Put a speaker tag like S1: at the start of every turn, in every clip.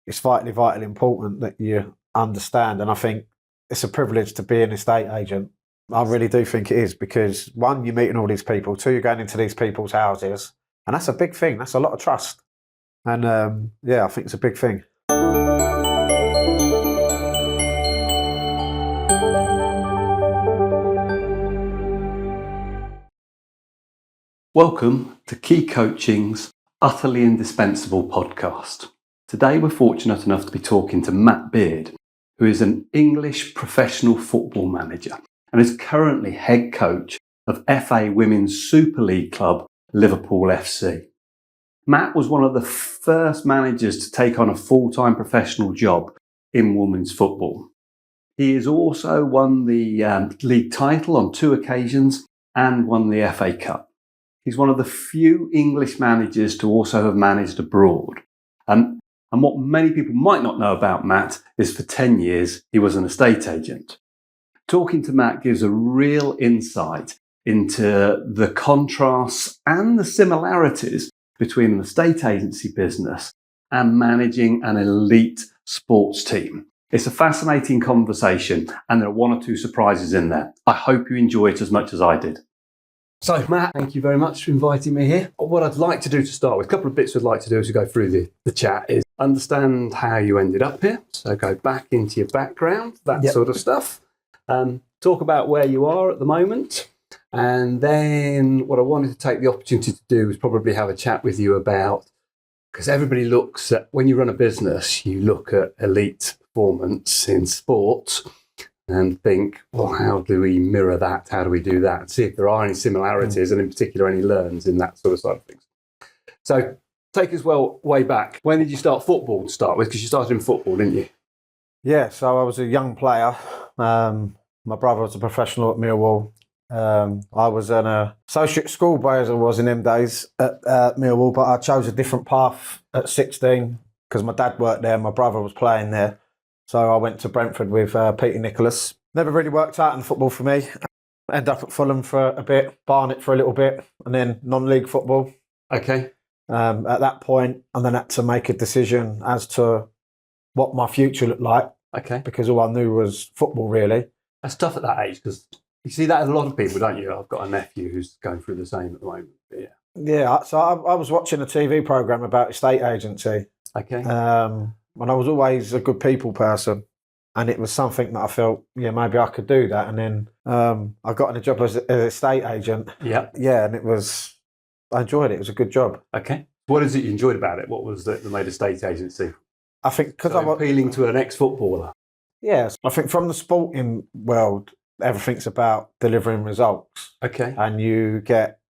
S1: it's vitally important that you understand. And I think it's a privilege to be an estate agent. I really do think it is, because one, you're meeting all these people. Two, you're going into these people's houses. And that's a big thing. That's a lot of trust. And I think it's a big thing.
S2: Welcome to Key Coaching's Utterly Indispensable Podcast. Today we're fortunate enough to be talking to Matt Beard, who is an English professional football manager and is currently head coach of FA Women's Super League club Liverpool FC. Matt was one of the first managers to take on a full-time professional job in women's football. He has also won the league title on 2 occasions and won the FA Cup. He's one of the few English managers to also have managed abroad. And what many people might not know about Matt is for 10 years he was an estate agent. Talking to Matt gives a real insight into the contrasts and the similarities between an estate agency business and managing an elite sports team. It's a fascinating conversation, and there are 1 or 2 surprises in there. I hope you enjoy it as much as I did. So, Matt, thank you very much for inviting me here. What I'd like to do to start with, a couple of bits I'd like to do as we go through the chat, is understand how you ended up here. So go back into your background, that sort of stuff. Talk about where you are at the moment. And then what I wanted to take the opportunity to do is probably have a chat with you about, because everybody looks at, when you run a business, you look at elite performance in sports and think, well, how do we mirror that? How do we do that? See if there are any similarities and in particular any learns in that sort of side of things. So take us way back. When did you start football to start with? Because you started in football, didn't you?
S1: Yeah, so I was a young player. My brother was a professional at Millwall. I was an associate schoolboy, as I was in them days at Millwall, but I chose a different path at 16 because my dad worked there and my brother was playing there. So I went to Brentford with Peter Nicholas. Never really worked out in football for me. Ended up at Fulham for a bit, Barnet for a little bit, and then non-league football.
S2: Okay.
S1: At that point, and then had to make a decision as to what my future looked like.
S2: Okay.
S1: Because all I knew was football, really.
S2: That's tough at that age, because you see that in a lot of people, don't you? I've got a nephew who's going through the same at the moment. Yeah.
S1: Yeah, so I was watching a TV programme about estate agency.
S2: Okay.
S1: And I was always a good people person. And it was something that I felt, maybe I could do that. And then I got a job as an estate agent.
S2: Yeah.
S1: Yeah, and I enjoyed it. It was a good job.
S2: Okay. What is it you enjoyed about it? What was that made estate agency?
S1: I think because
S2: I'm appealing to an ex-footballer.
S1: Yes, I think from the sporting world, everything's about delivering results.
S2: Okay.
S1: And you get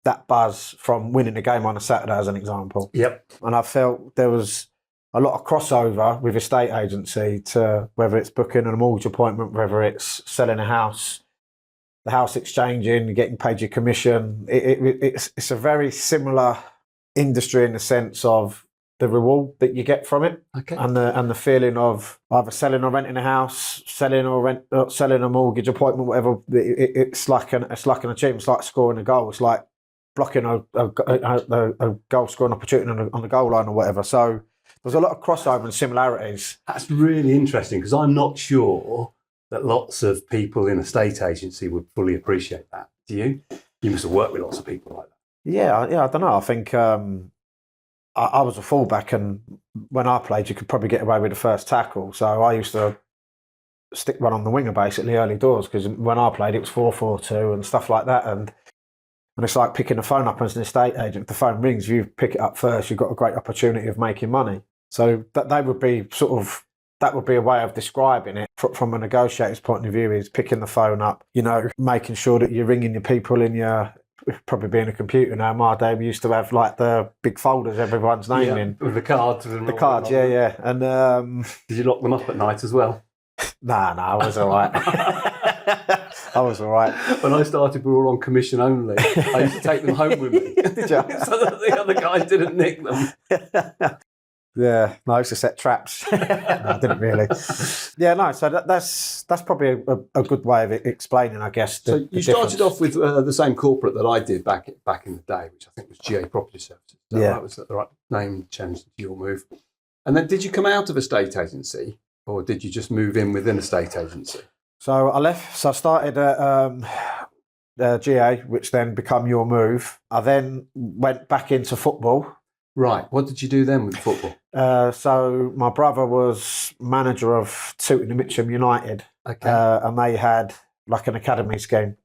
S1: that buzz from winning a game on a Saturday, as an example.
S2: Yep.
S1: And I felt there was a lot of crossover with estate agency, to whether it's booking a mortgage appointment, whether it's selling a house, the house exchanging, getting paid your commission. It's a very similar industry in the sense of the reward that you get from it,
S2: okay,
S1: and the feeling of either selling or renting a house, selling a mortgage appointment, whatever. It's like an achievement. It's like scoring a goal. It's like blocking a goal scoring opportunity on the goal line or whatever. So there's a lot of crossover and similarities.
S2: That's really interesting, because I'm not sure that lots of people in a estate agency would fully appreciate that. Do you? You must have worked with lots of people like that.
S1: Yeah, I don't know. I think I was a fullback, and when I played, you could probably get away with the first tackle. So I used to stick one on the winger, basically, early doors, because when I played, it was 4-4-2 and stuff like that. And it's like picking the phone up as an estate agent. If the phone rings, if you pick it up first, you've got a great opportunity of making money. So that would be a way of describing it from a negotiator's point of view, is picking the phone up, making sure that you're ringing your people in your, probably being a computer now. In my day, we used to have like the big folders, everyone's name in.
S2: With the cards.
S1: The cards, yeah. And
S2: did you lock them up at night as well?
S1: Nah, I was all right. I was all right.
S2: When I started, we were all on commission only. I used to take them home with me.
S1: Did you?
S2: So that the other guys didn't nick them.
S1: Yeah, no, I used to set traps. No, I didn't really. Yeah, no, so that's probably a good way of explaining, I guess.
S2: So you started off with the same corporate that I did back in the day, which I think was GA Property Services. That was the right name change to your move. And then did you come out of a state agency or did you just move in within a state agency?
S1: So I left. So I started at GA, which then became Your Move. I then went back into football.
S2: Right. What did you do then with football?
S1: So my brother was manager of Tooting and Mitcham United.
S2: Okay.
S1: And they had like an academy scheme.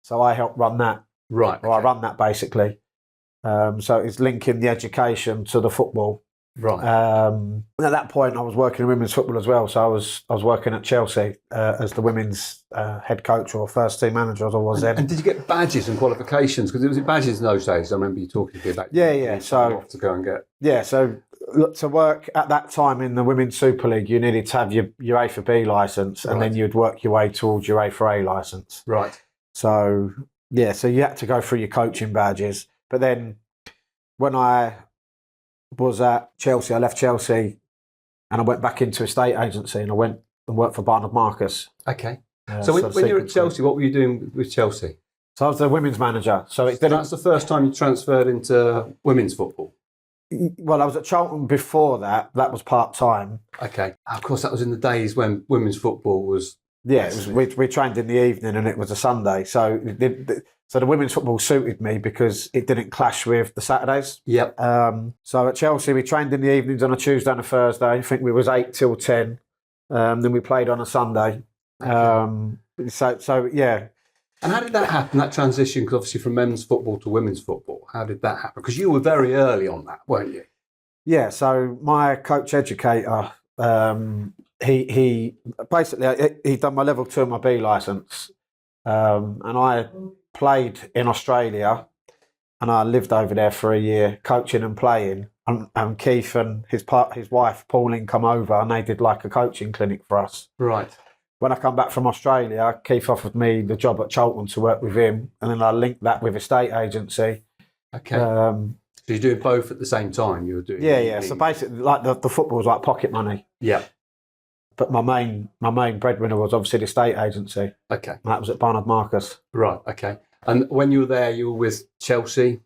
S1: So I helped run that.
S2: Right.
S1: Or I run that basically. So it's linking the education to the football.
S2: Right.
S1: And at that point, I was working in women's football as well. So I was working at Chelsea as the women's head coach or first team manager as I was then.
S2: And did you get badges and qualifications? Because it was badges in those days. I remember you talking to me about.
S1: Yeah. So
S2: to go and get.
S1: Yeah. So look, to work at that time in the Women's Super League, you needed to have your A for B license, and then you'd work your way towards your A for A license.
S2: Right.
S1: So yeah. So you had to go through your coaching badges, but then when I was at Chelsea, I left Chelsea and I went back into a estate agency and I went and worked for Barnard Marcus.
S2: Okay. So when you were at Chelsea, what were you doing with Chelsea?
S1: So I was the women's manager. So
S2: that's the first time you transferred into women's football?
S1: Well, I was at Charlton before that. That was part-time.
S2: Okay. Of course, that was in the days when women's football was...
S1: Yeah, we trained in the evening and it was a Sunday. So so the women's football suited me because it didn't clash with the Saturdays.
S2: Yep.
S1: So at Chelsea, we trained in the evenings on a Tuesday and a Thursday. I think we was 8 till 10. Then we played on a Sunday.
S2: Okay.
S1: So yeah.
S2: And how did that happen, that transition, because obviously from men's football to women's football? How did that happen? Because you were very early on that, weren't you?
S1: Yeah, so my coach educator, he basically, he'd done my level 2 and my B licence. And I played in Australia and I lived over there for a year coaching and playing. And Keith and his wife, Pauline, come over and they did like a coaching clinic for us.
S2: Right.
S1: When I come back from Australia, Keith offered me the job at Charlton to work with him. And then I linked that with estate agency.
S2: Okay. So you're doing both at the same time? You were doing
S1: Yeah. So basically, like the football was like pocket money.
S2: Yeah.
S1: But my main breadwinner was obviously the estate agency.
S2: Okay.
S1: And that was at Barnard Marcus.
S2: Right. Okay. And when you were there, you were with Chelsea.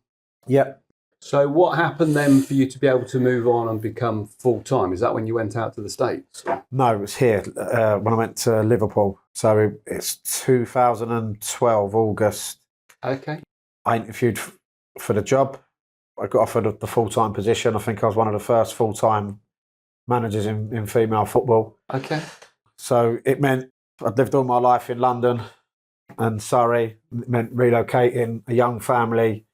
S1: Yep.
S2: So what happened then for you to be able to move on and become full time? Is that when you went out to the States?
S1: No, it was here when I went to Liverpool. So it's 2012 August.
S2: Okay.
S1: I interviewed for the job. I got offered the full-time position. I think I was one of the first full-time managers in female football.
S2: Okay.
S1: So it meant I'd lived all my life in London and Surrey. It meant relocating a young family.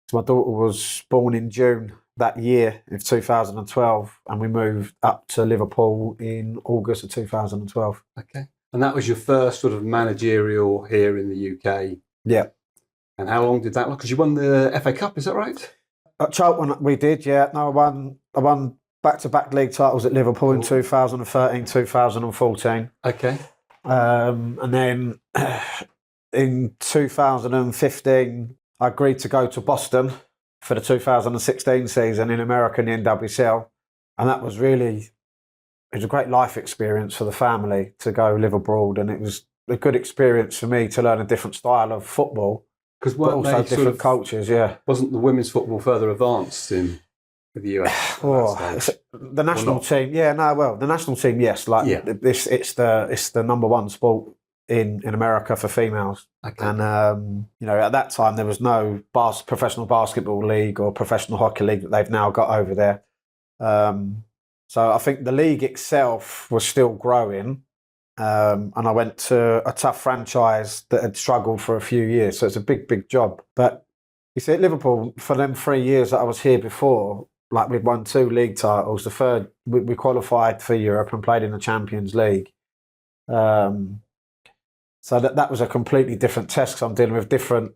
S1: So my daughter was born in June that year of 2012 and we moved up to Liverpool in August of 2012.
S2: Okay. And that was your first sort of managerial here in the UK?
S1: Yeah. And
S2: how long did that last? Because you won the FA Cup, is that right?
S1: At Charlton, we did, yeah. No, I won back-to-back league titles at Liverpool in 2013, 2014.
S2: Okay.
S1: And then in 2015, I agreed to go to Boston for the 2016 season in America in the NWSL. And that was it was a great life experience for the family to go live abroad. And it was a good experience for me to learn a different style of football.
S2: Because
S1: also different cultures, yeah.
S2: Wasn't the women's football further advanced in the US?
S1: The national team, the national team, yes. It's the number one sport in America for females.
S2: Okay.
S1: And at that time there was no professional basketball league or professional hockey league that they've now got over there. So I think the league itself was still growing. And I went to a tough franchise that had struggled for a few years. So it's a big job. But you see, at Liverpool, for them 3 years that I was here before, like we'd won 2 league titles. The third, we qualified for Europe and played in the Champions League. So that was a completely different test because I'm dealing with different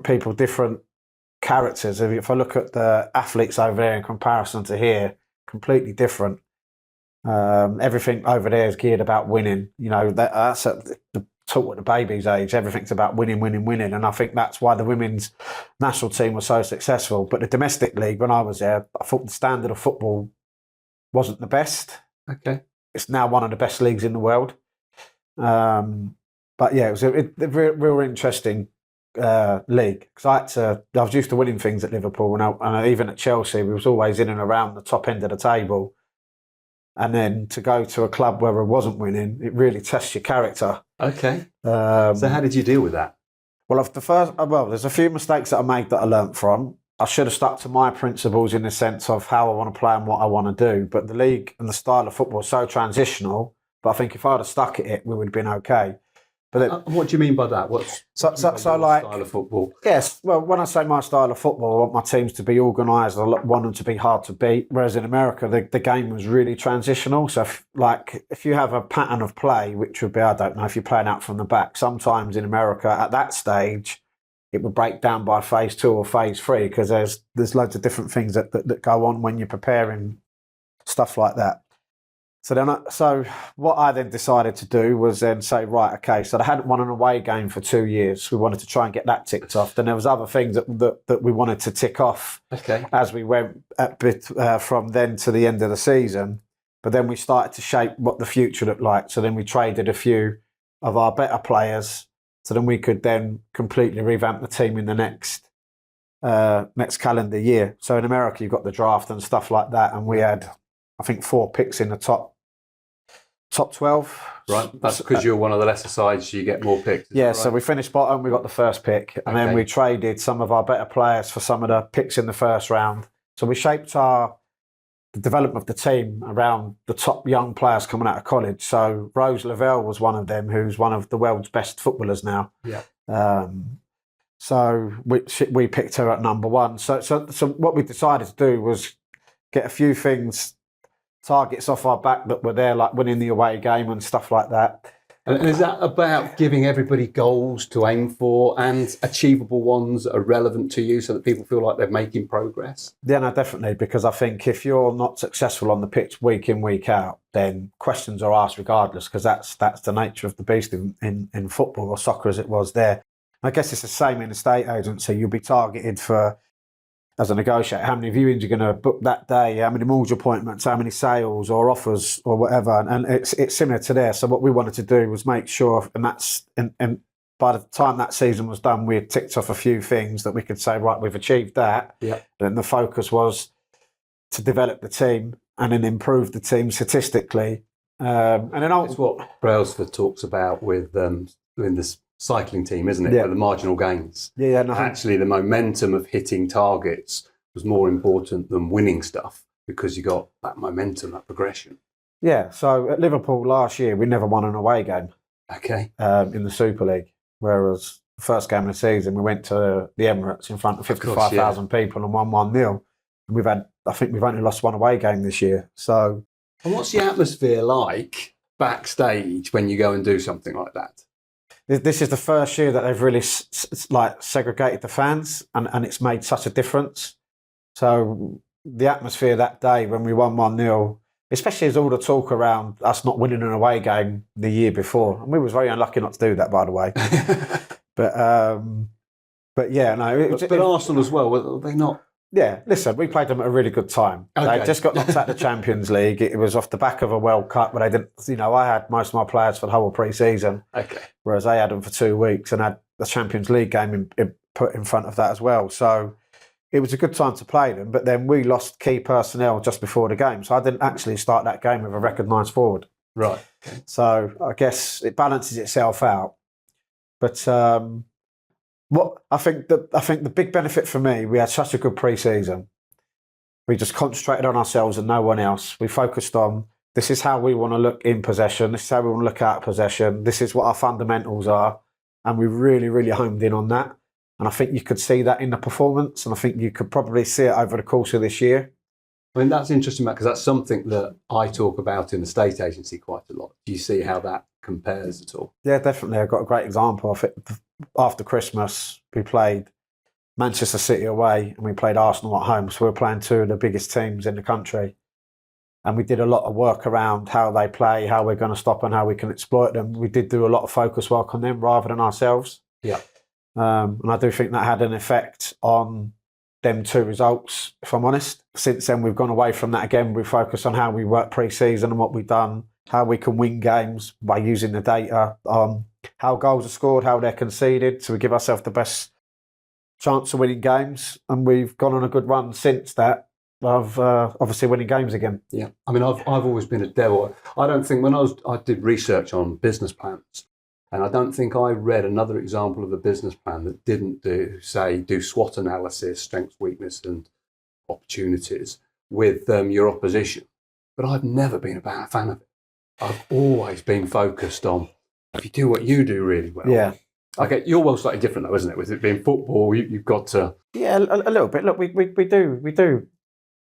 S1: people, different characters. If I look at the athletes over there in comparison to here, completely different. Everything over there is geared about winning. That's taught at the baby's age. Everything's about winning. And I think that's why the women's national team was so successful. But the domestic league, when I was there, I thought the standard of football wasn't the best.
S2: Okay.
S1: It's now one of the best leagues in the world. But yeah, it was a real interesting league. Because I was used to winning things at Liverpool and even at Chelsea, we was always in and around the top end of the table. and then to go to a club where it wasn't winning, it really tests your character.
S2: Okay. So how did you deal with that?
S1: Well, there's a few mistakes that I made that I learnt from. I should have stuck to my principles in the sense of how I want to play and what I want to do. But the league and the style of football is so transitional. But I think if I'd have stuck at it, we would have been okay. But then,
S2: what do you mean by that? What's
S1: like
S2: style of football?
S1: Yes, well, when I say my style of football, I want my teams to be organised. I want them to be hard to beat. Whereas in America, the game was really transitional. So, if you have a pattern of play, which would be, I don't know, if you're playing out from the back, sometimes in America at that stage, it would break down by phase 2 or phase 3 because there's loads of different things that go on when you're preparing stuff like that. So what I then decided to do was then say, right, okay, so I hadn't won an away game for 2 years. We wanted to try and get that ticked off. Then there was other things that we wanted to tick off as we went from then to the end of the season. But then we started to shape what the future looked like. So then we traded a few of our better players so then we could then completely revamp the team in the next calendar year. So in America, you've got the draft and stuff like that. And we had, I think, 4 picks in the top 12.
S2: Right, that's because you're one of the lesser sides, you get more picks.
S1: Yeah, right? So we finished bottom, we got the first pick, and then we traded some of our better players for some of the picks in the first round. So we shaped the development of the team around the top young players coming out of college. So Rose Lavelle was one of them, who's one of the world's best footballers now.
S2: Yeah.
S1: So we picked her at number 1. So what we decided to do was get a few targets off our back that were there, like winning the away game and stuff like that.
S2: And is that about giving everybody goals to aim for and achievable ones that are relevant to you so that people feel like they're making progress?
S1: Yeah, no, definitely. Because I think if you're not successful on the pitch week in, week out, then questions are asked regardless, because that's the nature of the beast in football or soccer as it was there. I guess it's the same in a estate agency. You'll be targeted for, as a negotiator, how many viewings you're going to book that day, how many mortgage appointments, how many sales or offers or whatever. And it's similar to there. So what we wanted to do was make sure, and by the time that season was done, we had ticked off a few things that we could say, right, we've achieved that.
S2: Yeah.
S1: Then the focus was to develop the team and then improve the team statistically. And then
S2: it's what Brailsford talks about with in this cycling team, isn't it?
S1: Yeah.
S2: For the marginal gains.
S1: Yeah. No,
S2: actually, the momentum of hitting targets was more important than winning stuff because you got that momentum, that progression.
S1: Yeah. So at Liverpool last year, we never won an away game.
S2: Okay.
S1: In the Super League, whereas the first game of the season, we went to the Emirates in front of 55,000 people and won 1-0. And I think we've only lost one away game this year. So,
S2: and what's the atmosphere like backstage when you go and do something like that?
S1: This is the first year that they've really segregated the fans, and it's made such a difference. So the atmosphere that day when we won 1-0, especially as all the talk around us not winning an away game the year before, and we was very unlucky not to do that, by the way. but yeah, no.
S2: But Arsenal as well, were they not?
S1: Yeah, listen, we played them at a really good time.
S2: Okay.
S1: They just got knocked out of the Champions League. It was off the back of a World Cup, but they didn't. I had most of my players for the whole pre-season, whereas they had them for 2 weeks and had the Champions League game put in front of that as well. So it was a good time to play them. But then we lost key personnel just before the game, so I didn't actually start that game with a recognised forward.
S2: Right.
S1: So I guess it balances itself out. But what I think the big benefit for me, we had such a good pre-season. We just concentrated on ourselves and no one else. We focused on, this is how we want to look in possession. This is how we want to look out of possession. This is what our fundamentals are. And we really, really homed in on that. And I think you could see that in the performance. And I think you could probably see it over the course of this year.
S2: I mean, that's interesting, Matt, because that's something that I talk about in the state agency quite a lot. Do you see how that compares at all?
S1: Yeah, definitely. I've got a great example of it. After Christmas, we played Manchester City away and we played Arsenal at home. So we were playing 2 of the biggest teams in the country. And we did a lot of work around how they play, how we're going to stop and how we can exploit them. We did do a lot of focus work on them rather than ourselves.
S2: Yeah.
S1: And I do think that had an effect on them 2 results, if I'm honest. Since then, we've gone away from that again. We focus on how we work pre-season and what we've done, how we can win games by using the data, how goals are scored, how they're conceded. So we give ourselves the best chance of winning games. And we've gone on a good run since that. of obviously winning games again.
S2: Yeah, I mean, I've always been a devil. I don't think I did research on business plans, and I don't think I read another example of a business plan that didn't do SWOT analysis, strengths, weakness, and opportunities with your opposition. But I've never been a fan of it. I've always been focused on if you do what you do really well.
S1: Yeah.
S2: Okay, your world's slightly different though, isn't it? With it being football, you've got to.
S1: Yeah, a little bit. Look, we do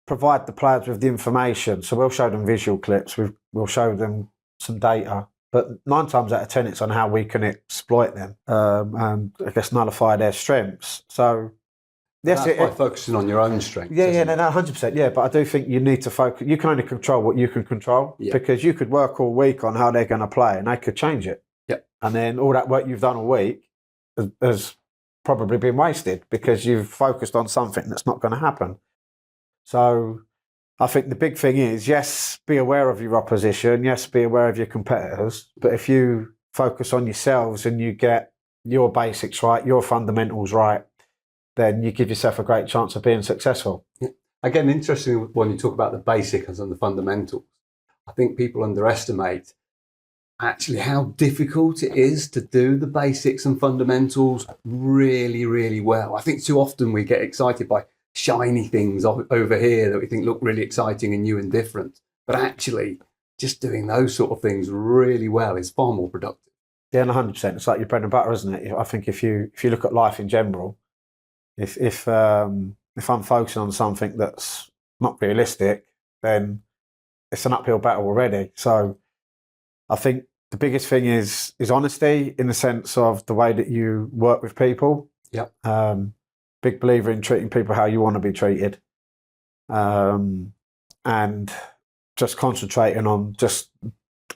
S1: provide the players with the information, so we'll show them visual clips. We'll show them some data, but 9 times out of 10, it's on how we can exploit them and I guess nullify their strengths. So.
S2: Yes, that's by focusing on your own strengths.
S1: Yeah, no, 100%. Yeah, but I do think you need to focus. You can only control what you can control because you could work all week on how they're going to play, and they could change it.
S2: Yep.
S1: And then all that work you've done all week has probably been wasted because you've focused on something that's not going to happen. So I think the big thing is, yes, be aware of your opposition. Yes, be aware of your competitors. But if you focus on yourselves and you get your basics right, your fundamentals right, then you give yourself a great chance of being successful.
S2: Yeah. Again, interesting when you talk about the basics and the fundamentals. I think people underestimate actually how difficult it is to do the basics and fundamentals really, really well. I think too often we get excited by shiny things over here that we think look really exciting and new and different. But actually, just doing those sort of things really well is far more productive.
S1: Yeah, and 100%. It's like your bread and butter, isn't it? I think if you look at life in general, if I'm focusing on something that's not realistic, then it's an uphill battle already. So I think the biggest thing is honesty in the sense of the way that you work with people.
S2: Yep.
S1: Big believer in treating people how you want to be treated, and just concentrating on just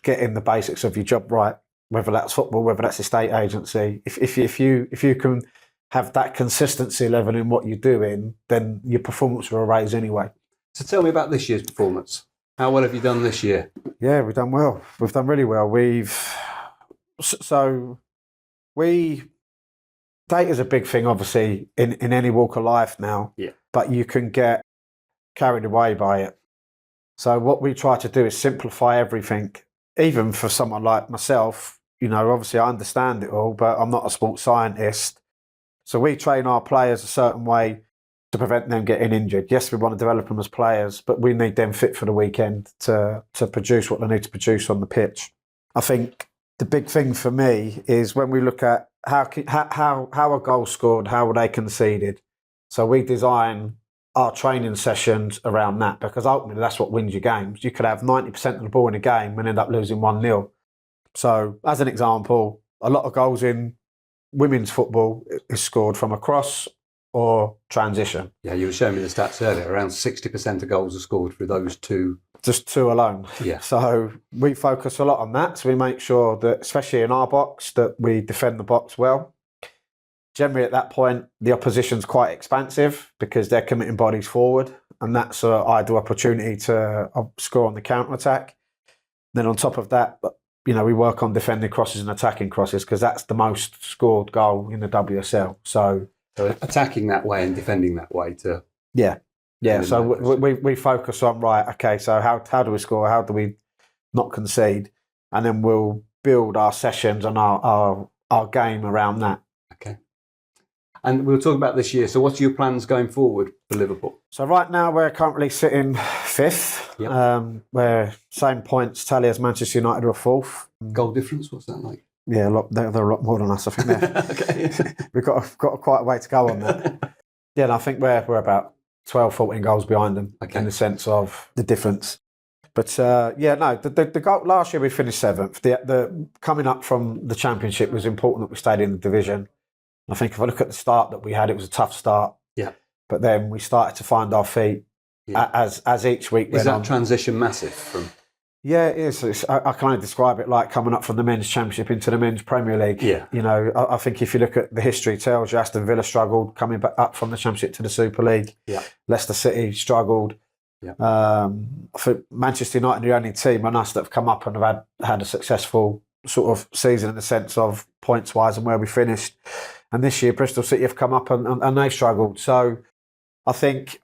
S1: getting the basics of your job right. Whether that's football, whether that's estate agency, if you can have that consistency level in what you're doing, then your performance will raise anyway.
S2: So tell me about this year's performance. How well have you done this year?
S1: Yeah, we've done well. We've done really well. Data's a big thing, obviously, in any walk of life now.
S2: Yeah.
S1: But you can get carried away by it. So what we try to do is simplify everything, even for someone like myself. You know, obviously I understand it all, but I'm not a sports scientist. So we train our players a certain way to prevent them getting injured. Yes, we want to develop them as players, but we need them fit for the weekend to produce what they need to produce on the pitch. I think the big thing for me is when we look at how a goal scored, how were they conceded. So we design our training sessions around that because ultimately that's what wins your games. You could have 90% of the ball in a game and end up losing 1-0. So as an example, a lot of goals in women's football is scored from a cross or transition.
S2: Yeah, you were showing me the stats earlier. Around 60% of goals are scored through those two.
S1: Just 2 alone.
S2: Yeah.
S1: So we focus a lot on that. So we make sure that, especially in our box, that we defend the box well. Generally at that point, the opposition's quite expansive because they're committing bodies forward. And that's an ideal opportunity to score on the counter-attack. Then on top of that, you know, we work on defending crosses and attacking crosses because that's the most scored goal in the WSL. So
S2: attacking that way and defending that way to...
S1: Yeah. So we focus on, right, okay, so how do we score? How do we not concede? And then we'll build our sessions and our game around that.
S2: Okay. And we'll talk about this year. So what's your plans going forward for Liverpool?
S1: So right now we're currently sitting 5th.
S2: Yep.
S1: We're same points tally as Manchester United are 4th.
S2: Goal difference, what's that like?
S1: Yeah, they're a lot more than us, I think.
S2: Okay.
S1: We've got quite a way to go on that. Yeah, and I think we're about 12, 14 goals behind them in the sense of the difference. But the goal last year we finished 7th. The coming up from the Championship was important that we stayed in the division. I think if I look at the start that we had, it was a tough start.
S2: Yeah.
S1: But then we started to find our feet as each week went on.
S2: Is that transition massive from?
S1: Yeah, it is. I kind of describe it like coming up from the men's championship into the men's Premier League.
S2: Yeah.
S1: You know, I think if you look at the history, tells you Aston Villa struggled coming back up from the championship to the Super League.
S2: Yeah.
S1: Leicester City struggled.
S2: Yeah.
S1: I think Manchester United are the only team and us that have come up and have had a successful sort of season in the sense of points wise and where we finished. And this year, Bristol City have come up and they've struggled. So I think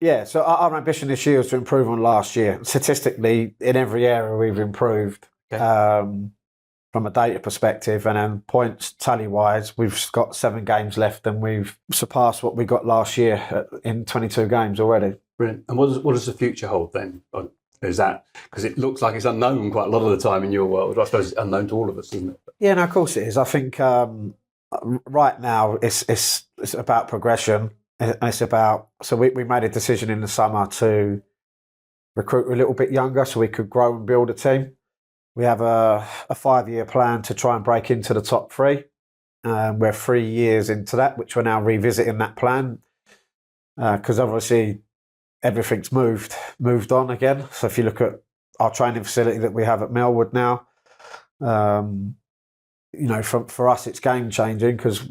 S1: Yeah, so our ambition this year is to improve on last year. Statistically, in every area we've improved.
S2: Okay.
S1: From a data perspective, and then points tally-wise, we've got 7 games left and we've surpassed what we got last year in 22 games already.
S2: Brilliant. And what does the future hold then? Is that, because it looks like it's unknown quite a lot of the time in your world. I suppose it's unknown to all of us, isn't it?
S1: Yeah, no, of course it is. I think right now it's about progression. It's about, so we made a decision in the summer to recruit a little bit younger so we could grow and build a team. We have a 5-year plan to try and break into the top 3. We're 3 years into that, which we're now revisiting that plan because obviously everything's moved on again. So if you look at our training facility that we have at Melwood now, for us it's game changing because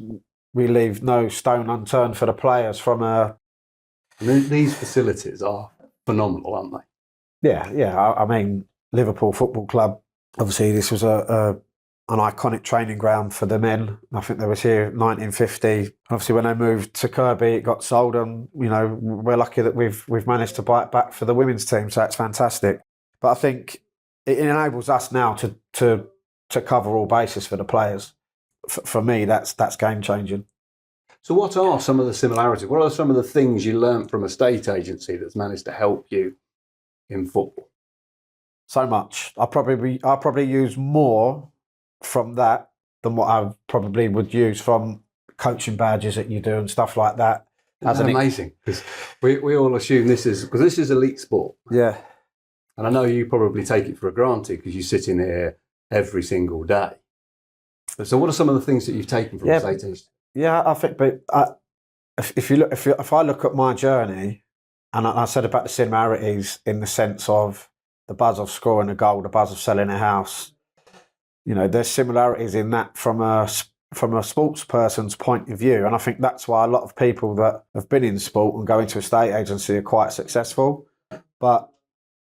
S1: we leave no stone unturned for the players from a.
S2: These facilities are phenomenal, aren't they?
S1: Yeah. I mean, Liverpool Football Club. Obviously, this was an iconic training ground for the men. I think they was here in 1950. Obviously, when they moved to Kirby, it got sold, and we're lucky that we've managed to buy it back for the women's team. So that's fantastic. But I think it enables us now to cover all bases for the players. For me, that's game changing.
S2: So, what are some of the similarities? What are some of the things you learnt from a state agency that's managed to help you in football?
S1: So much. I'll probably use more from that than what I probably would use from coaching badges that you do and stuff like that.
S2: That's amazing, because we all assume this is elite sport.
S1: Yeah.
S2: And I know you probably take it for granted because you sit in here every single day. So what are some of the things that you've taken from the state agency?
S1: Yeah, I think, but if I look at my journey, and I said about the similarities in the sense of the buzz of scoring a goal, the buzz of selling a house, there's similarities in that from a sports person's point of view. And I think that's why a lot of people that have been in sport and go into a state agency are quite successful. But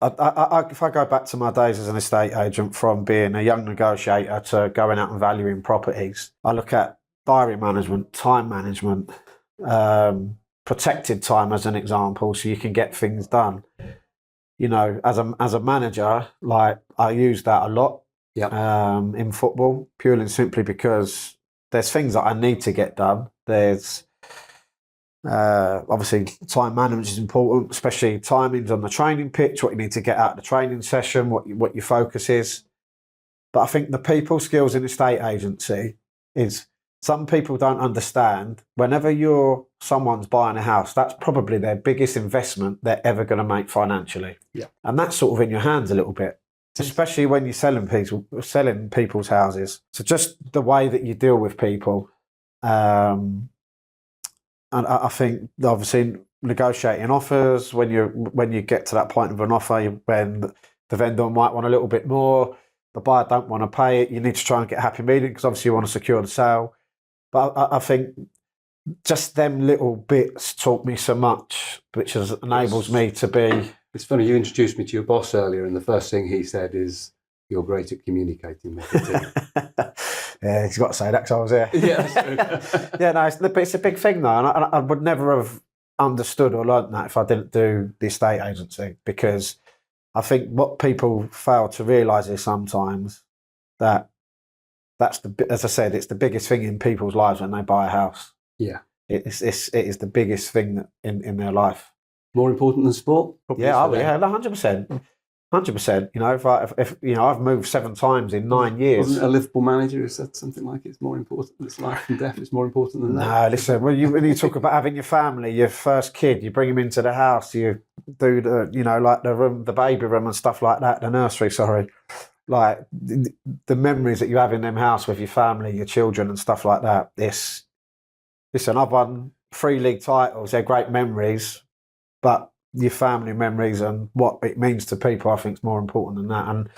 S1: if I go back to my days as an estate agent, from being a young negotiator to going out and valuing properties, I look at diary management, time management, protected time as an example, so you can get things done. As a manager, like I use that a lot in football, purely and simply because there's things that I need to get done. There's obviously time management is important, especially timings on the training pitch, what you need to get out of the training session, what your focus is. But I think the people skills in the estate agency is, some people don't understand, whenever someone's buying a house, that's probably their biggest investment they're ever going to make financially.
S2: Yeah.
S1: And that's sort of in your hands a little bit, especially when you're selling people's houses. So just the way that you deal with people. And I think obviously negotiating offers, when you get to that point of an offer, when the vendor might want a little bit more, the buyer don't want to pay it, you need to try and get a happy medium because obviously you want to secure the sale. But I think just them little bits taught me so much, which enables me to be.
S2: It's funny, you introduced me to your boss earlier, and the first thing he said is, "You're great at communicating with the team."
S1: Yeah, he's got to say that because I was there.
S2: Yeah,
S1: yeah, no, it's a big thing though, and I would never have understood or learnt that if I didn't do the estate agency, because I think what people fail to realise is sometimes that. As I said, it's the biggest thing in people's lives when they buy a house.
S2: Yeah,
S1: it is the biggest thing in their life.
S2: More important than sport?
S1: Probably 100%. 100%. If I've moved 7 times in 9 years.
S2: Wasn't a Liverpool manager who said something like it's more important? It's life and death. It's more important than that.
S1: No, listen. When you talk about having your family, your first kid, you bring him into the house, you do like the room, the baby room and stuff like that, the nursery. Sorry. Like the memories that you have in them house with your family, your children and stuff like that. Listen, I've won 3 league titles. They're great memories, but your family memories and what it means to people, I think, is more important than that. And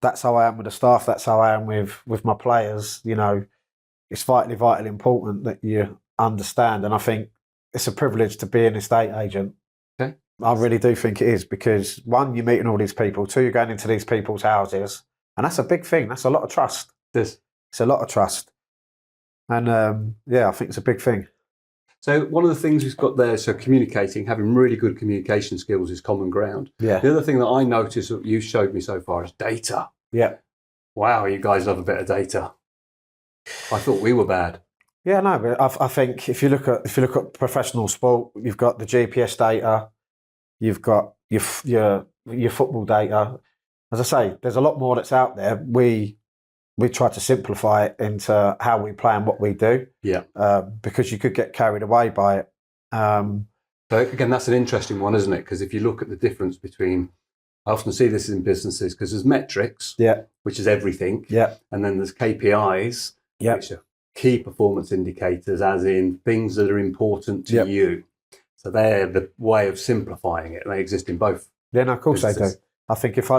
S1: that's how I am with the staff. That's how I am with my players. It's vitally important that you understand. And I think it's a privilege to be an estate agent.
S2: Okay.
S1: I really do think it is, because 1, you're meeting all these people. 2, you're going into these people's houses. And that's a big thing. That's a lot of trust.
S2: It's
S1: a lot of trust. And I think it's a big thing.
S2: So one of the things we've got there, so communicating, having really good communication skills is common ground.
S1: Yeah.
S2: The other thing that I noticed that you showed me so far is data.
S1: Yeah.
S2: Wow, you guys love a bit of data. I thought we were bad.
S1: Yeah, no, but I think if you look at professional sport, you've got the GPS data, you've got your football data. As I say, there's a lot more that's out there. We try to simplify it into how we play and what we do.
S2: Yeah.
S1: Because you could get carried away by it.
S2: So again, that's an interesting one, isn't it? Because if you look at the difference between, I often see this in businesses because there's metrics, which is everything, and then there's KPIs, which are key performance indicators, as in things that are important to you. So they're the way of simplifying it. They exist in both. Yeah, no, of course businesses.
S1: They do. I think if I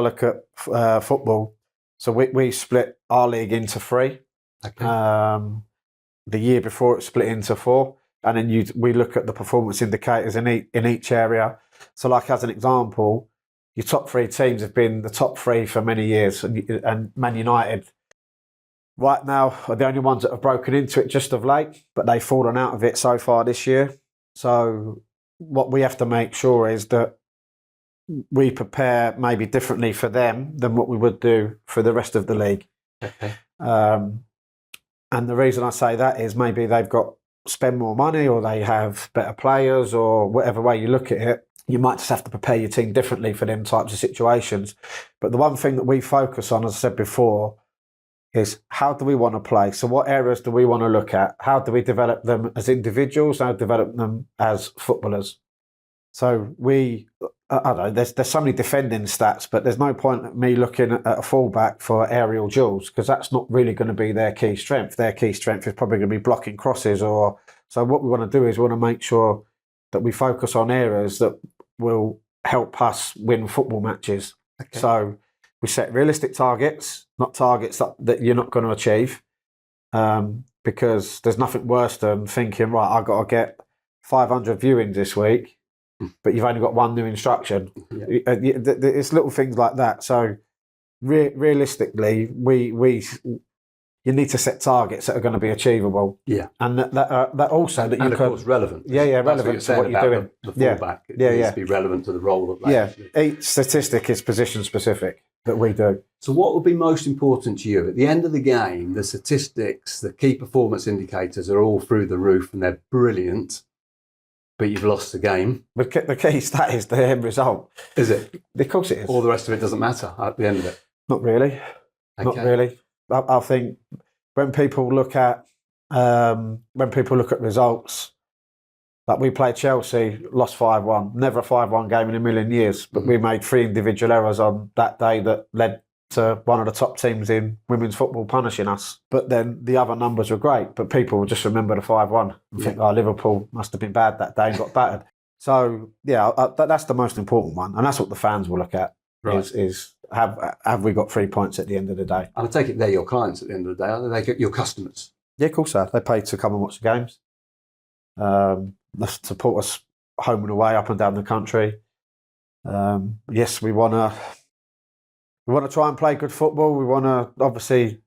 S1: look at football, so we split our league into 3.
S2: Okay.
S1: The year before it split into 4, and then we look at the performance indicators in each area. So, like as an example, your top 3 teams have been the top 3 for many years, and Man United right now are the only ones that have broken into it just of late, but they've fallen out of it so far this year. So, what we have to make sure is that we prepare maybe differently for them than what we would do for the rest of the league.
S2: Okay.
S1: And the reason I say that is maybe they've got spend more money, or they have better players, or whatever way you look at it. You might just have to prepare your team differently for them types of situations. But the one thing that we focus on, as I said before, is how do we want to play? So what areas do we want to look at? How do we develop them as individuals? How do we develop them as footballers? So I don't know, there's so many defending stats, but there's no point at me looking at a fullback for aerial duels, because that's not really going to be their key strength. Their key strength is probably going to be blocking crosses. So what we want to do is we want to make sure that we focus on areas that will help us win football matches. Okay. So we set realistic targets, not targets that you're not going to achieve, because there's nothing worse than thinking, right, I've got to get 500 viewings this week, but you've only got 1 new instruction. Yeah. It's little things like that. So realistically, you need to set targets that are going to be achievable. Yeah, and that also that you
S2: of course relevant.
S1: Yeah, relevant to what you're doing.
S2: The fullback, it needs to be relevant to the role that.
S1: Yeah, each statistic is position specific that we do.
S2: So, what would be most important to you at the end of the game? The statistics, the key performance indicators are all through the roof, and they're brilliant. But you've lost the game.
S1: But the key stat is the end result.
S2: Is it?
S1: Of course it is.
S2: All the rest of it doesn't matter at the end of it.
S1: Not really. Okay. Not really. I think when people look at results, like we played Chelsea, lost 5-1, never a 5-1 game in a million years, but we made 3 individual errors on that day that led to one of the top teams in women's football punishing us. But then the other numbers were great, but people will just remember the 5-1 and think, oh, Liverpool must have been bad that day and got battered. So, yeah, that's the most important one. And that's what the fans will look at, right. is have we got 3 points at the end of the day?
S2: And I take it they're your clients at the end of the day, are they your customers?
S1: Yeah, of course they are. They pay to come and watch the games. They support us home and away, up and down the country. Yes, we want to try and play good football. We want to obviously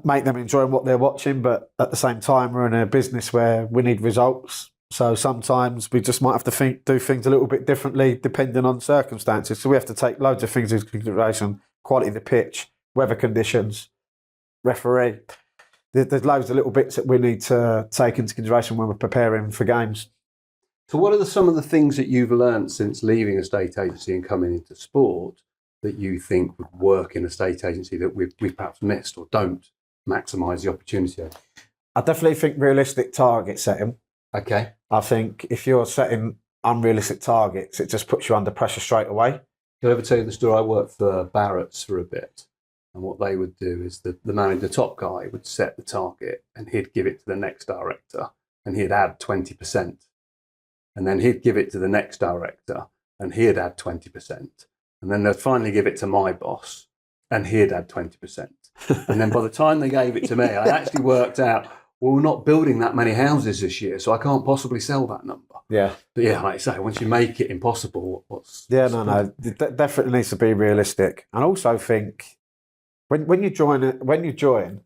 S1: make them enjoy what they're watching, but at the same time, we're in a business where we need results. So sometimes we just might have to do things a little bit differently depending on circumstances. So we have to take loads of things into consideration: quality of the pitch, weather conditions, referee. There's loads of little bits that we need to take into consideration when we're preparing for games.
S2: So what are some of the things that you've learned since leaving a state agency and coming into sport that you think would work in a state agency that we've perhaps missed or don't maximise the opportunity of?
S1: I definitely think realistic target setting.
S2: Okay.
S1: I think if you're setting unrealistic targets, it just puts you under pressure straight away.
S2: Can I ever tell you the story? I worked for Barrett's for a bit. And what they would do is the manager, the top guy, would set the target and he'd give it to the next director and he'd add 20%. And then he'd give it to the next director and he'd add 20%. And then they'd finally give it to my boss and he'd add 20%. And then by the time they gave it to me, I actually worked out, well, we're not building that many houses this year, so I can't possibly sell that number.
S1: Yeah.
S2: But yeah, like I say, once you make it impossible,
S1: No. It definitely needs to be realistic. And also think, when you join,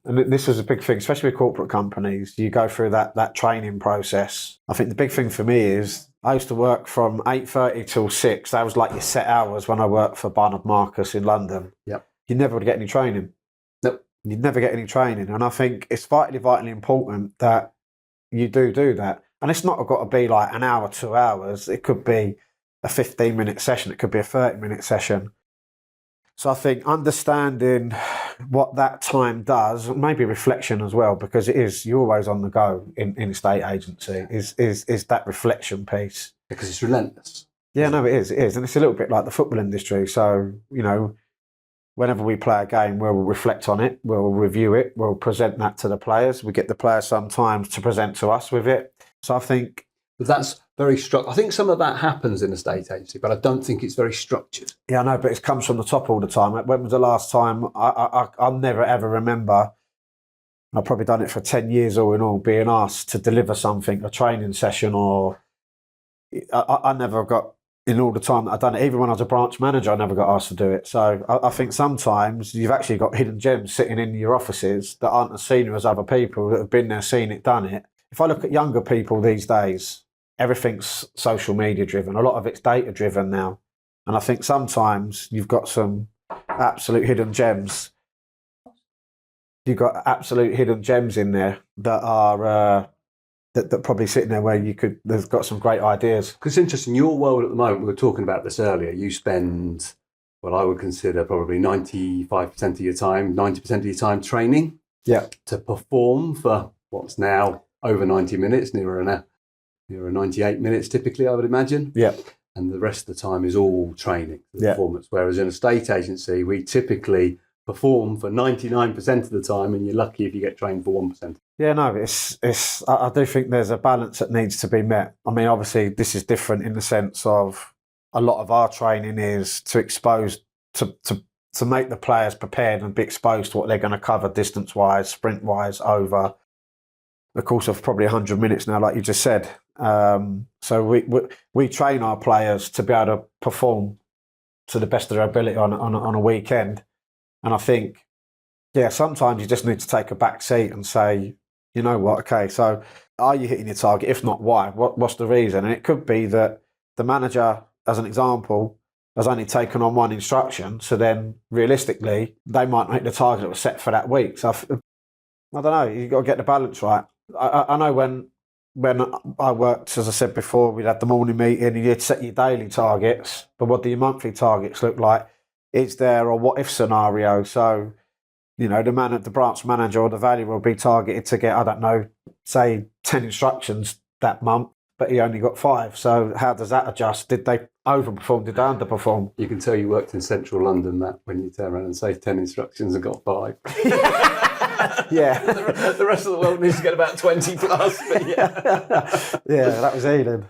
S1: and this is a big thing, especially with corporate companies, you go through that training process. I think the big thing for me is I used to work from 8:30 till 6. That was like your set hours when I worked for Barnard Marcus in London.
S2: Yep.
S1: You never would get any training.
S2: Nope.
S1: You'd never get any training. And I think it's vitally important that you do that. And it's not got to be like an hour, 2 hours. It could be a 15-minute session. It could be a 30-minute session. So I think understanding what that time does, maybe reflection as well, because you're always on the go in estate agency, is that reflection piece.
S2: Because it's relentless.
S1: Yeah, no, it is. And it's a little bit like the football industry. So, whenever we play a game, we'll reflect on it, we'll review it, we'll present that to the players. We get the players sometimes to present to us with it. So I think...
S2: But that's very structured. I think some of that happens in a state agency, but I don't think it's very structured.
S1: Yeah, I know, but it comes from the top all the time. When was the last time? I'll never, ever remember, I've probably done it for 10 years all in all, being asked to deliver something, a training session, or... I never got... In all the time that I've done it, even when I was a branch manager, I never got asked to do it. So I think sometimes you've actually got hidden gems sitting in your offices that aren't as senior as other people that have been there, seen it, done it. If I look at younger people these days, everything's social media driven. A lot of it's data driven now. And I think sometimes you've got some absolute hidden gems. You've got absolute hidden gems in there that are... That probably sitting there where there's got some great ideas.
S2: Because it's interesting, your world at the moment, we were talking about this earlier, you spend what I would consider probably 95% of your time, 90% of your time training.
S1: Yeah.
S2: To perform for what's now over 90 minutes, nearer 98 minutes typically, I would imagine.
S1: Yeah.
S2: And the rest of the time is all training,
S1: yeah.
S2: Performance. Whereas in a state agency, we typically perform for 99% of the time, and you're lucky if you get trained for 1%.
S1: Yeah, no, it's. I do think there's a balance that needs to be met. I mean, obviously, this is different in the sense of a lot of our training is to expose to make the players prepared and be exposed to what they're going to cover distance wise, sprint wise, over the course of probably 100 minutes now, like you just said. So we train our players to be able to perform to the best of their ability on a weekend, and I think, yeah, sometimes you just need to take a back seat and say, you know what, okay, so are you hitting your target? If not, why? What's the reason? And it could be that the manager, as an example, has only taken on one instruction, so then realistically, they might make the target that was set for that week. So I don't know, you've got to get the balance right. I know when I worked, as I said before, we'd had the morning meeting and you'd set your daily targets, but what do your monthly targets look like? Is there a what-if scenario? So... the branch manager or the valuer will be targeted to get, I don't know, say 10 instructions that month, but he only got 5. So how does that adjust? Did they overperform? Did they underperform?
S2: You can tell you worked in central London, Matt, when you turn around and say 10 instructions and got 5.
S1: Yeah.
S2: The rest of the world needs to get about 20 plus. But
S1: yeah, that was Eden.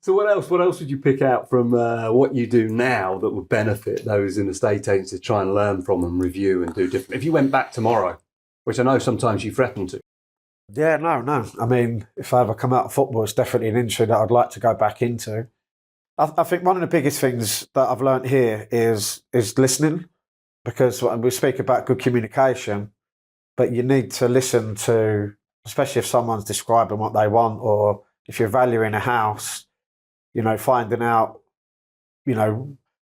S2: So what else would you pick out from what you do now that would benefit those in the estate agency to try and learn from and review and do different? If you went back tomorrow, which I know sometimes you threaten to.
S1: Yeah, no. I mean, if I ever come out of football, it's definitely an industry that I'd like to go back into. I think one of the biggest things that I've learned here is listening, because we speak about good communication, but you need to listen to, especially if someone's describing what they want, or if you're valuing a house, finding out,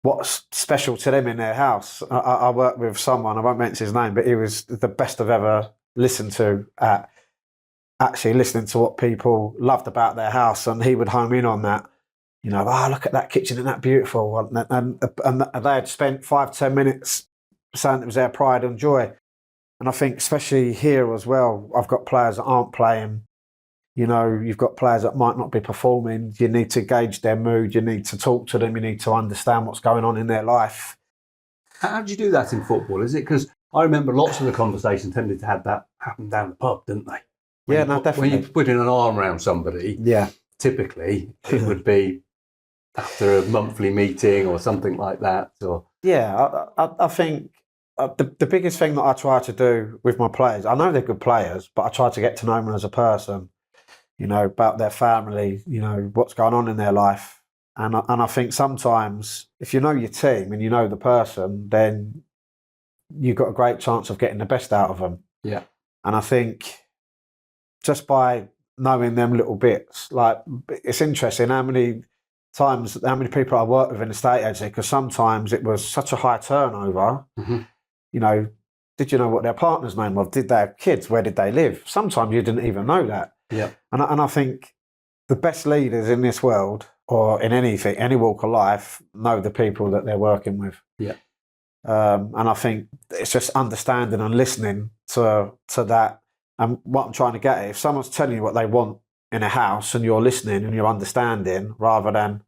S1: what's special to them in their house. I worked with someone, I won't mention his name, but he was the best I've ever listened to at actually listening to what people loved about their house, and he would home in on that. Look at that kitchen, isn't that beautiful? And they had spent 5-10 minutes saying it was their pride and joy. And I think especially here as well, I've got players that aren't playing. You've got players that might not be performing. You need to gauge their mood. You need to talk to them. You need to understand what's going on in their life.
S2: How do you do that in football? Is it because I remember lots of the conversation tended to have that happen down the pub, didn't they?
S1: Definitely.
S2: When you put in an arm around somebody, typically it would be after a monthly meeting or something like that. Or
S1: I think the biggest thing that I try to do with my players, I know they're good players, but I try to get to know them as a person, about their family, what's going on in their life. And I think sometimes if you know your team and you know the person, then you've got a great chance of getting the best out of them.
S2: Yeah.
S1: And I think just by knowing them little bits, like it's interesting how many people I worked with in the estate agency, because sometimes it was such a high turnover.
S2: Mm-hmm.
S1: You know, did you know what their partner's name was? Did they have kids? Where did they live? Sometimes you didn't even know that.
S2: Yeah.
S1: And I think the best leaders in this world, or in anything, any walk of life, know the people that they're working with.
S2: Yeah.
S1: And I think it's just understanding and listening to that. And what I'm trying to get at, if someone's telling you what they want in a house and you're listening and you're understanding, rather than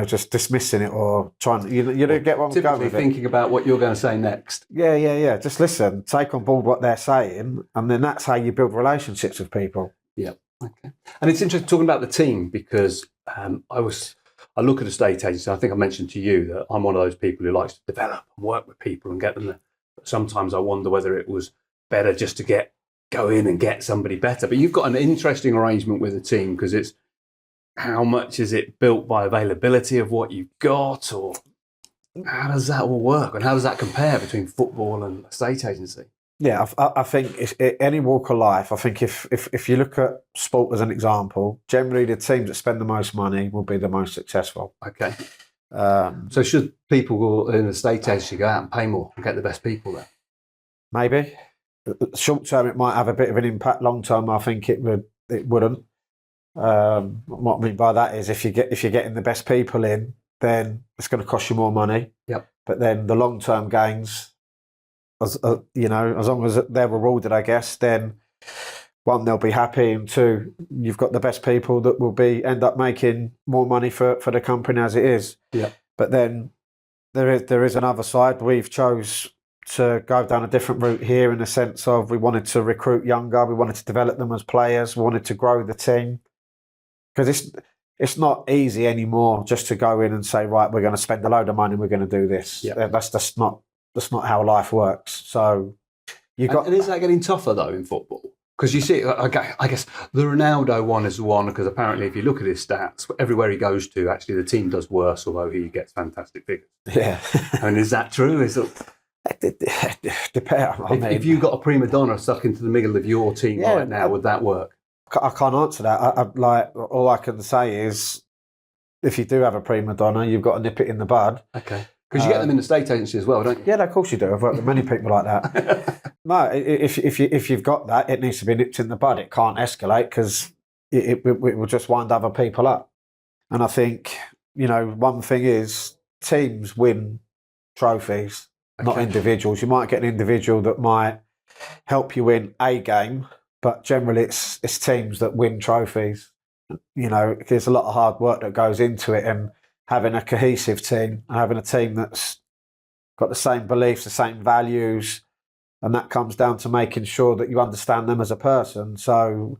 S1: just dismissing it or trying to, you get what I'm going with.
S2: Thinking about what you're going to say next.
S1: Yeah. Just listen, take on board what they're saying, and then that's how you build relationships with people.
S2: Yeah. Okay. And it's interesting talking about the team, because I look at estate agents. I think I mentioned to you that I'm one of those people who likes to develop and work with people and get them there. But sometimes I wonder whether it was better just to go in and get somebody better. But you've got an interesting arrangement with the team, because it's how much is it built by availability of what you've got, or how does that all work, and how does that compare between football and estate agency?
S1: Yeah, I think any walk of life. I think if you look at sport as an example, generally the teams that spend the most money will be the most successful.
S2: Okay. So should people in the estate agency go out and pay more and get the best people there?
S1: Maybe. Short term, it might have a bit of an impact. Long term, I think it wouldn't. What I mean by that is if you're getting the best people in, then it's going to cost you more money.
S2: Yep.
S1: But then the long term gains, as long as they're rewarded, I guess, then one, they'll be happy, and two, you've got the best people that will end up making more money for the company as it is.
S2: Yeah.
S1: But then there is another side. We've chose to go down a different route here, in the sense of we wanted to recruit younger, we wanted to develop them as players, we wanted to grow the team, because it's not easy anymore just to go in and say, right, we're going to spend a load of money, we're going to do this.
S2: Yeah.
S1: That's not how life works. So
S2: and is that getting tougher though in football? Because you see, I guess the Ronaldo one is the one, because apparently if you look at his stats, everywhere he goes to, actually the team does worse, although he gets fantastic figures.
S1: Yeah.
S2: And is that true? If you got a prima donna stuck into the middle of your team right now, would that work?
S1: I can't answer that. All I can say is, if you do have a prima donna, you've got to nip it in the bud.
S2: Okay. Because you get them in the estate agency as well, don't you?
S1: Yeah, of course you do. I've worked with many people like that. No, if you've got that, it needs to be nipped in the bud. It can't escalate, because it will just wind other people up. And I think, one thing is, teams win trophies, not individuals. You might get an individual that might help you win a game, but generally it's teams that win trophies. There's a lot of hard work that goes into it, and having a cohesive team, having a team that's got the same beliefs, the same values, and that comes down to making sure that you understand them as a person. So,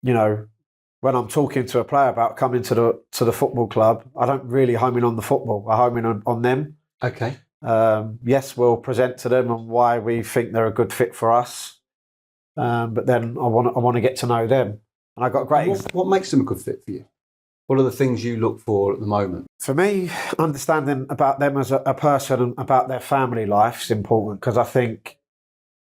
S1: when I'm talking to a player about coming to the football club, I don't really home in on the football. I home in on them.
S2: Okay.
S1: Yes, we'll present to them and why we think they're a good fit for us. But then I want to get to know them. And I got great.
S2: What makes them a good fit for you? What are the things you look for at the moment?
S1: For me, understanding about them as a person and about their family life is important, because I think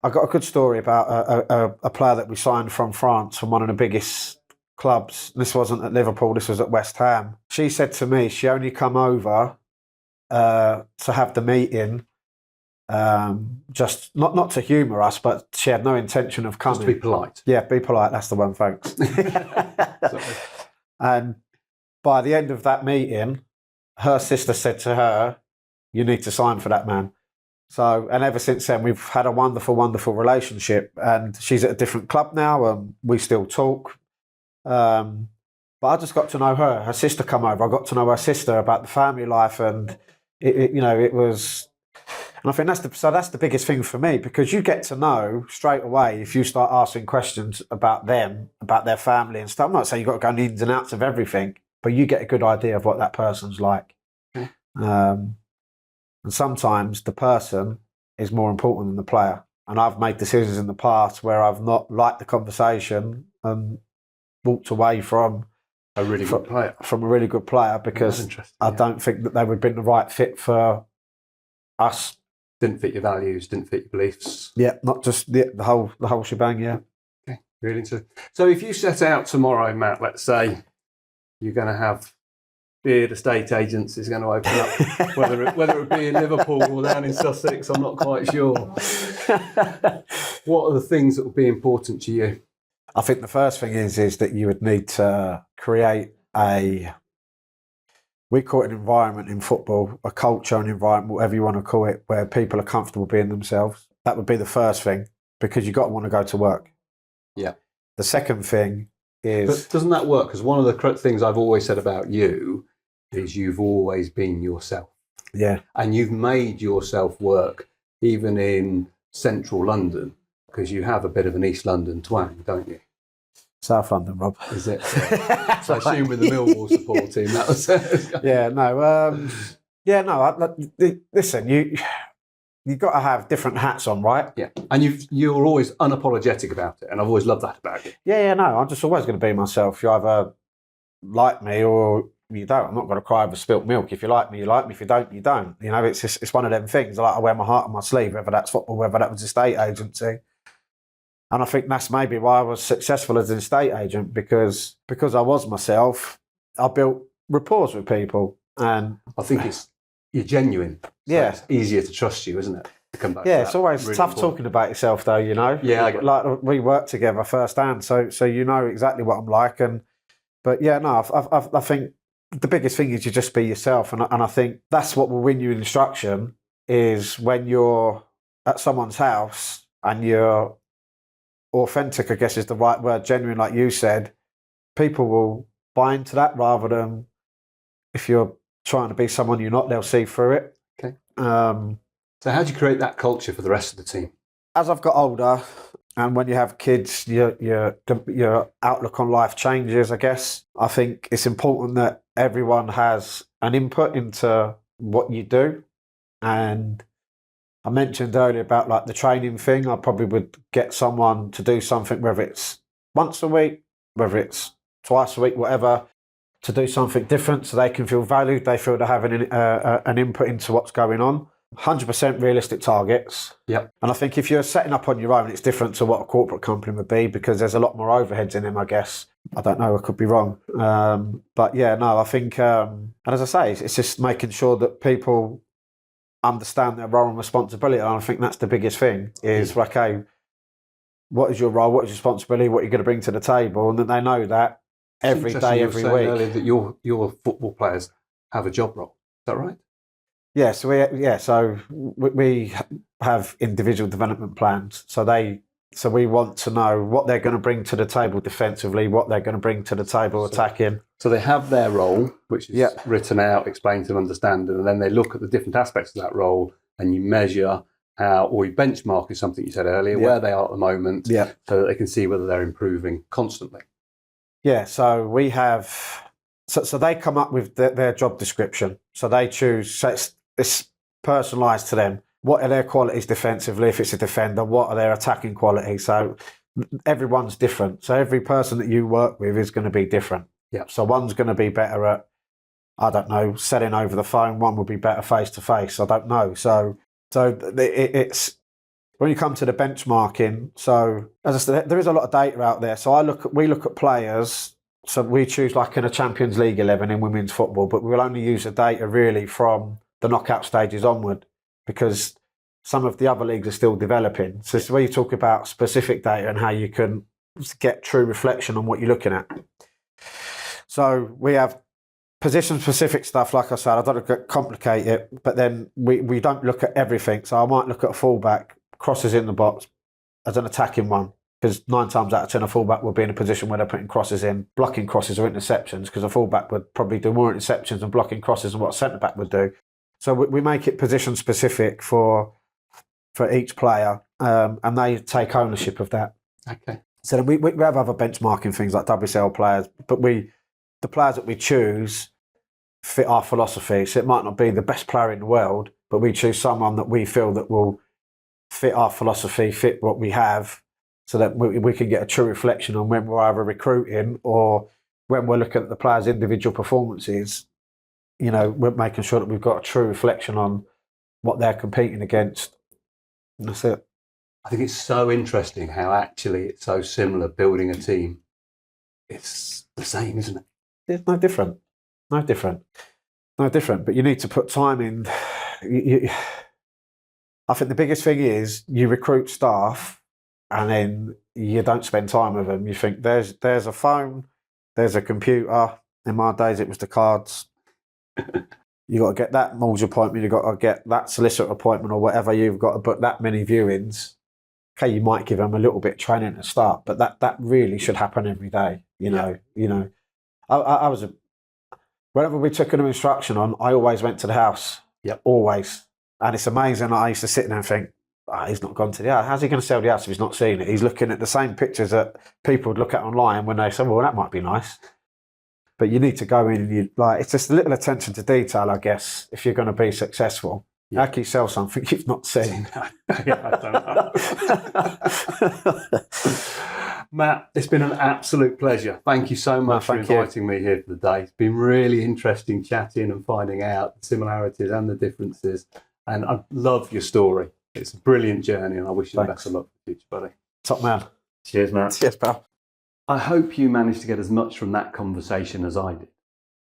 S1: I got a good story about a player that we signed from France, from one of the biggest clubs. This wasn't at Liverpool, this was at West Ham. She said to me she only come over to have the meeting, just not to humour us, but she had no intention of coming.
S2: Just to be polite.
S1: Yeah, be polite, that's the one, thanks. And by the end of that meeting, her sister said to her, you need to sign for that man. So, and ever since then, we've had a wonderful, wonderful relationship. And she's at a different club now, and we still talk. But I just got to know her. Her sister come over. I got to know her sister about the family life, and it was. And I think that's the biggest thing for me, because you get to know straight away if you start asking questions about them, about their family and stuff. I'm not saying you've got to go in the ins and outs of everything, but you get a good idea of what that person's like. And sometimes the person is more important than the player. And I've made decisions in the past where I've not liked the conversation and walked away from
S2: A really good player.
S1: From a really good player, because I don't think that they would have been the right fit for us.
S2: Didn't fit your values, didn't fit your beliefs.
S1: Yeah, not just the whole shebang, yeah.
S2: Okay, really interesting. So if you set out tomorrow, Matt, let's say you're going to have Beard Estate Agents is going to open up, whether it be in Liverpool or down in Sussex, I'm not quite sure. What are the things that will be important to you?
S1: I think the first thing is that you would need to create we call it an environment in football, a culture, an environment, whatever you want to call it, where people are comfortable being themselves. That would be the first thing, because you've got to want to go to work.
S2: Yeah.
S1: The second thing is...
S2: But doesn't that work? Because one of the things I've always said about you is you've always been yourself.
S1: Yeah.
S2: And you've made yourself work even in central London, because you have a bit of an East London twang, don't you?
S1: South London, Rob.
S2: Is it? So I assume with the Millwall support team, that was
S1: listen, you've got to have different hats on, right?
S2: Yeah. And you're always unapologetic about it, and I've always loved that about you.
S1: Yeah, no, I'm just always going to be myself. You either like me or you don't. I'm not going to cry over spilt milk. If you like me, you like me. If you don't, you don't. You know, it's one of them things. Like, I wear my heart on my sleeve, whether that's football, whether that was estate agency. And I think that's maybe why I was successful as an estate agent, because I was myself. I built rapport with people, and
S2: I think you're genuine. So
S1: yeah,
S2: it's easier to trust you, isn't it? To come back.
S1: Yeah, it's always really tough talking about yourself, though. You know.
S2: Yeah,
S1: like we work together firsthand, so you know exactly what I'm like. But yeah, no, I think the biggest thing is you just be yourself, and I think that's what will win you instruction, is when you're at someone's house and you're authentic, I guess is the right word, genuine, like you said. People will buy into that, rather than if you're trying to be someone you're not, they'll see through it.
S2: Okay. So how do you create that culture for the rest of the team?
S1: As I've got older, and when you have kids, your outlook on life changes, I guess. I think it's important that everyone has an input into what you do. And I mentioned earlier about like the training thing. I probably would get someone to do something, whether it's once a week, whether it's twice a week, whatever, to do something different so they can feel valued. They feel they're having an input into what's going on. 100% realistic targets.
S2: Yep.
S1: And I think if you're setting up on your own, it's different to what a corporate company would be, because there's a lot more overheads in them, I guess. I don't know, I could be wrong. But yeah, no, I think, and as I say, it's just making sure that people understand their role and responsibility. And I think that's the biggest thing is, okay, what is your role? What is your responsibility? What are you going to bring to the table? And then they know that every day, every week.
S2: Earlier that your football players have a job role. Is that right?
S1: Yeah, so we have individual development plans. So we want to know what they're going to bring to the table defensively, what they're going to bring to the table attacking.
S2: So they have their role, which is written out, explained to them, understand, and then they look at the different aspects of that role, and you measure how, or you benchmark, is something you said earlier, where they are at the moment, so that they can see whether they're improving constantly. Yeah,
S1: so we have, so they come up with their job description. So they choose, so it's personalised to them. What are their qualities defensively? If it's a defender, what are their attacking qualities? So everyone's different. So every person that you work with is going to be different.
S2: Yeah.
S1: So one's going to be better at, I don't know, selling over the phone. One will be better face to face. I don't know. So it's when you come to the benchmarking. So as I said, there is a lot of data out there. So we look at players. So we choose like in a Champions League 11 in women's football, but we'll only use the data really from the knockout stages onward, because some of the other leagues are still developing. So it's where you talk about specific data and how you can get true reflection on what you're looking at. So we have position-specific stuff, like I said. I don't look at complicate it, but then we don't look at everything. So I might look at a fullback, crosses in the box as an attacking one, because 9 times out of 10 a fullback will be in a position where they're putting crosses in, blocking crosses or interceptions, because a fullback would probably do more interceptions and blocking crosses than what a centre-back would do. So we make it position-specific for each player, and they take ownership of that.
S2: Okay.
S1: So then we have other benchmarking things like WSL players, but the players that we choose fit our philosophy. So it might not be the best player in the world, but we choose someone that we feel that will fit our philosophy, fit what we have, so that we can get a true reflection on when we're either recruiting or when we're looking at the players' individual performances, we're making sure that we've got a true reflection on what they're competing against. And that's it.
S2: I think it's so interesting how actually it's so similar building a team. It's the same, isn't it?
S1: It's no different. No different. But you need to put time in. I think the biggest thing is you recruit staff and then you don't spend time with them. You think there's a phone, there's a computer. In my days, it was the cards. You got to get that mortgage appointment. You got to get that solicitor appointment or whatever. You've got to book that many viewings. Okay, you might give them a little bit of training to start, but that really should happen every day. I was whenever we took an instruction on, I always went to the house.
S2: Yep.
S1: Always. And it's amazing. I used to sit there and think, he's not gone to the house. How's he going to sell the house if he's not seen it? He's looking at the same pictures that people would look at online when they say, well, that might be nice. But you need to go in and it's just a little attention to detail, I guess, if you're going to be successful. Yeah. How can you sell something you've not seen?
S2: I don't know. Matt, it's been an absolute pleasure. Thank you so much for inviting me here today. It's been really interesting chatting and finding out the similarities and the differences. And I love your story. It's a brilliant journey and I wish you the best of luck for the future, buddy.
S1: Top man.
S2: Cheers, Matt.
S1: Cheers, pal.
S2: I hope you managed to get as much from that conversation as I did.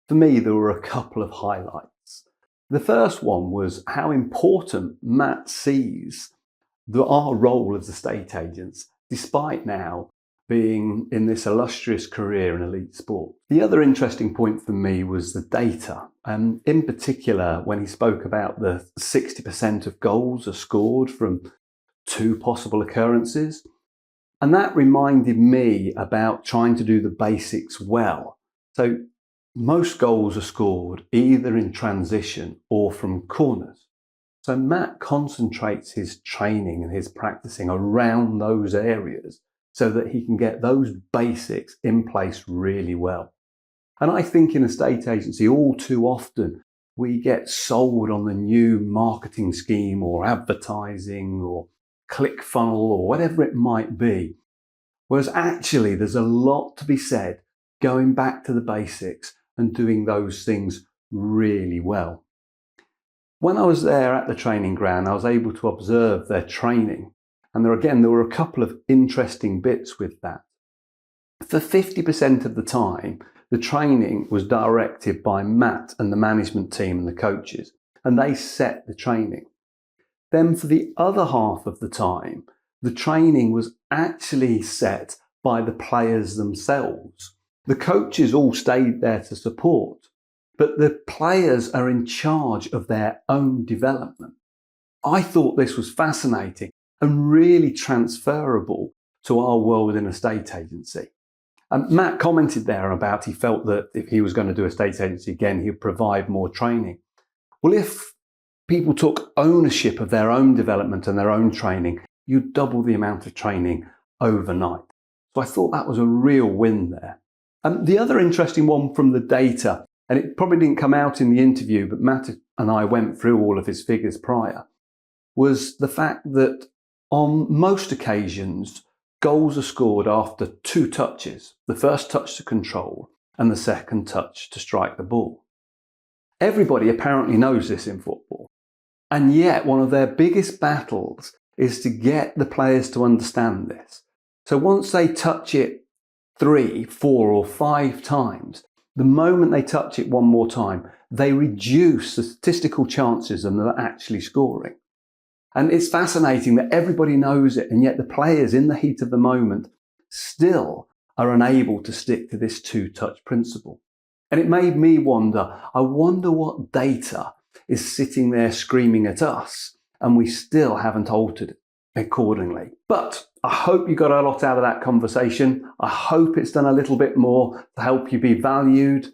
S2: For me, there were a couple of highlights. The first one was how important Matt sees our role as estate agents, despite now being in this illustrious career in elite sport. The other interesting point for me was the data, and in particular when he spoke about the 60% of goals are scored from 2 possible occurrences. And that reminded me about trying to do the basics well. So most goals are scored either in transition or from corners. So Matt concentrates his training and his practicing around those areas so that he can get those basics in place really well. And I think in a estate agency, all too often, we get sold on the new marketing scheme or advertising or click funnel or whatever it might be. Whereas actually there's a lot to be said going back to the basics and doing those things really well. When I was there at the training ground, I was able to observe their training. And there were a couple of interesting bits with that. For 50% of the time, the training was directed by Matt and the management team and the coaches, and they set the training. Then for the other half of the time, the training was actually set by the players themselves. The coaches all stayed there to support, but the players are in charge of their own development. I thought this was fascinating and really transferable to our world in a estate agency. And Matt commented there about he felt that if he was going to do a estate agency again, he'd provide more training. Well, if people took ownership of their own development and their own training, you'd double the amount of training overnight. So I thought that was a real win there. And the other interesting one from the data, and it probably didn't come out in the interview, but Matt and I went through all of his figures prior, was the fact that on most occasions, goals are scored after 2 touches, the first touch to control and the second touch to strike the ball. Everybody apparently knows this in football. And yet one of their biggest battles is to get the players to understand this. So once they touch it 3, 4 or 5 times, the moment they touch it one more time, they reduce the statistical chances of them actually scoring. And it's fascinating that everybody knows it, and yet the players in the heat of the moment still are unable to stick to this 2-touch principle. And it made me wonder, I wonder what data is sitting there screaming at us, and we still haven't altered it accordingly. But I hope you got a lot out of that conversation. I hope it's done a little bit more to help you be valued.